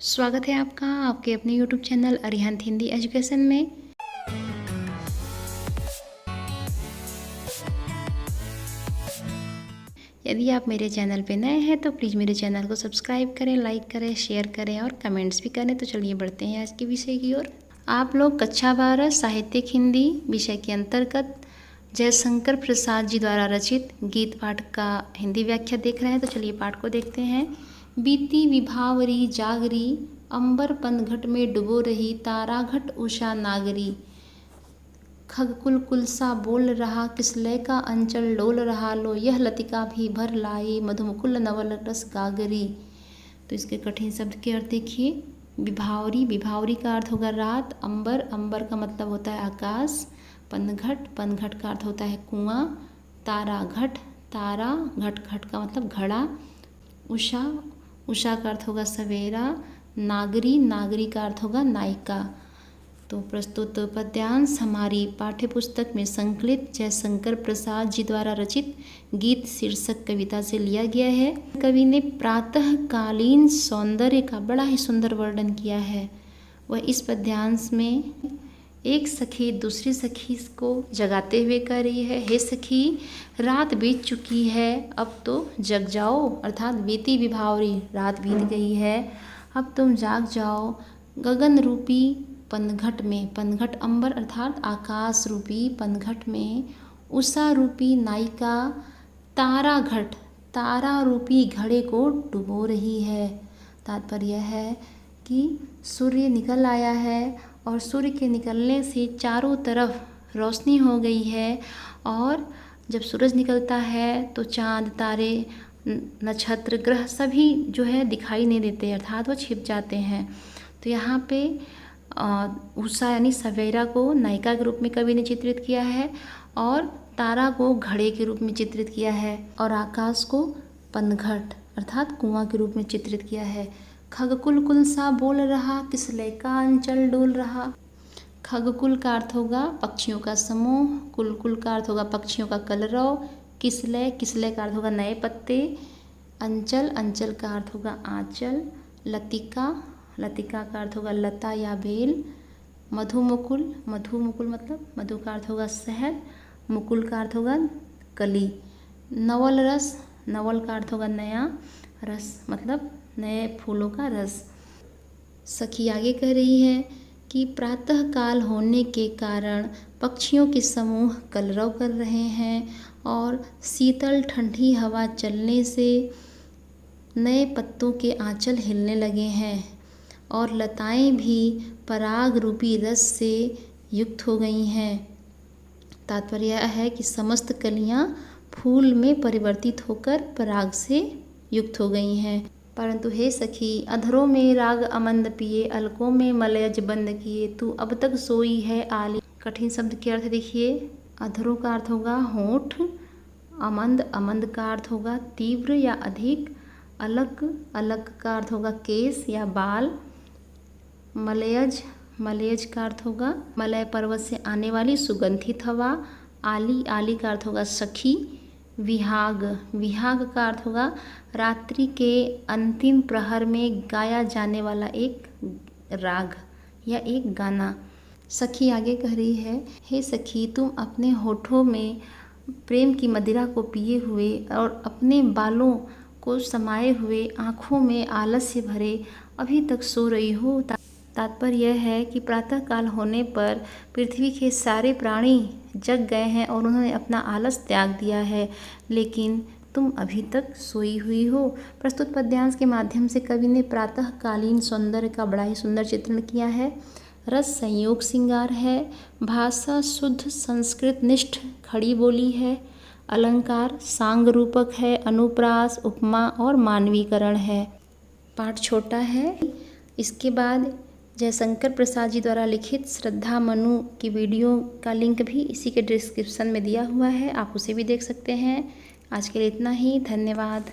स्वागत है आपका आपके अपने YouTube channel Arihant Hindi education में। यदि आप मेरे चैनल पे नए हैं तो प्लीज़ मेरे चैनल को सब्सक्राइब करें, लाइक करें, शेयर करें और कमेंट्स भी करें। तो चलिए बढ़ते हैं आज के विषय की ओर। आप लोग कक्षा 12 साहित्यिक हिंदी विषय के अंतर्गत जयशंकर प्रसाद जी द्वारा रचित गीत पाठ का हिंदी व्याख्या देख रहे हैं। तो चलिए पाठ को देखते हैं। बीती विभावरी जागरी, अंबर पनघट में डुबो रही, ताराघट उषा नागरी। खगकुल कुलसा बोल रहा, किसलय का अंचल डोल रहा, लो यह लतिका भी भर लाई, मधुमुकुल नवल रस गागरी। तो इसके कठिन शब्द के अर्थ देखिए। विभावरी, विभावरी का अर्थ होगा रात। अंबर, अंबर का मतलब होता है आकाश। पनघट, पनघट का अर्थ होता है कुआं। ताराघट, तारा, घट, घट का मतलब घड़ा। उषा, उषा का अर्थ होगा सवेरा। नागरी, नागरी का अर्थ होगा नायिका। तो प्रस्तुत पद्यांश हमारी पाठ्य पुस्तक में संकलित जयशंकर प्रसाद जी द्वारा रचित गीत शीर्षक कविता से लिया गया है। कवि ने प्रातःकालीन सौंदर्य का बड़ा ही सुंदर वर्णन किया है। वह इस पद्यांश में एक सखी दूसरी सखी को जगाते हुए कह रही है, हे सखी रात बीत चुकी है, अब तो जग जाओ। अर्थात बीती विभावरी, रात बीत गई है, अब तुम जाग जाओ। गगन रूपी पनघट में, पनघट अंबर अर्थात आकाश रूपी पनघट में, उषा रूपी नायिका ताराघट, तारा रूपी घड़े को डुबो रही है। तात्पर्य है कि सूर्य निकल आया है और सूर्य के निकलने से चारों तरफ रोशनी हो गई है। और जब सूरज निकलता है तो चाँद, तारे, नक्षत्र, ग्रह सभी जो है दिखाई नहीं देते, अर्थात वो छिप जाते हैं। तो यहाँ पे उषा यानी सवेरा को नायिका के रूप में कवि ने चित्रित किया है और तारा को घड़े के रूप में चित्रित किया है और आकाश को पनघट अर्थात कुआं के रूप में चित्रित किया है। खगकुल कुल सा बोल रहा, किसलय का अंचल डोल रहा। खगकुल का अर्थ होगा पक्षियों का समूह, कुल का अर्थ होगा पक्षियों का कलरव, किसलय, किसलय का अर्थ होगा नए पत्ते, अंचल, अंचल का अर्थ होगा आंचल, लतिका, लतिका का अर्थ होगा लता या बेल, मधुमुकुल, मधुमुकुल मतलब मधु का अर्थ होगा शहद, मुकुल का अर्थ होगा कली, नवल रस, नवल का अर्थ होगा नया, रस मतलब नए फूलों का रस। सखी आगे कह रही है कि प्रातः काल होने के कारण पक्षियों के समूह कलरव कर रहे हैं और शीतल ठंडी हवा चलने से नए पत्तों के आंचल हिलने लगे हैं और लताएं भी पराग रूपी रस से युक्त हो गई हैं। तात्पर्य यह है कि समस्त कलियां फूल में परिवर्तित होकर पराग से युक्त हो गई हैं। परंतु हे सखी अधरों में राग अमंद पिए, अलकों में मलयज बंद किए, तू अब तक सोई है आली। कठिन शब्द के अर्थ देखिए। अधरों का अर्थ होगा होठ, अमंद, अमंद का अर्थ होगा तीव्र या अधिक, अलक, अलक का अर्थ होगा केस या बाल, मलयज, मलयज का अर्थ होगा मलय पर्वत से आने वाली सुगंधित हवा, आली, आली का अर्थ होगा सखी, विहाग, विहाग का अर्थ होगा रात्रि के अंतिम प्रहर में गाया जाने वाला एक राग या एक गाना। सखी आगे कह रही है, हे सखी तुम अपने होठों में प्रेम की मदिरा को पिए हुए और अपने बालों को समाये हुए आँखों में आलस्य भरे अभी तक सो रही हो। तात्पर्य यह है कि प्रातःकाल होने पर पृथ्वी के सारे प्राणी जग गए हैं और उन्होंने अपना आलस त्याग दिया है, लेकिन तुम अभी तक सोई हुई हो। प्रस्तुत पद्यांश के माध्यम से कवि ने प्रातःकालीन सौंदर्य का बड़ा ही सुंदर चित्रण किया है। रस संयोग श्रृंगार है, भाषा शुद्ध संस्कृत निष्ठ खड़ी बोली है, अलंकार सांग रूपक है, अनुप्रास, उपमा और मानवीकरण है। पाठ छोटा है। इसके बाद जयशंकर प्रसाद जी द्वारा लिखित श्रद्धा मनु की वीडियो का लिंक भी इसी के डिस्क्रिप्शन में दिया हुआ है, आप उसे भी देख सकते हैं। आज के लिए इतना ही, धन्यवाद।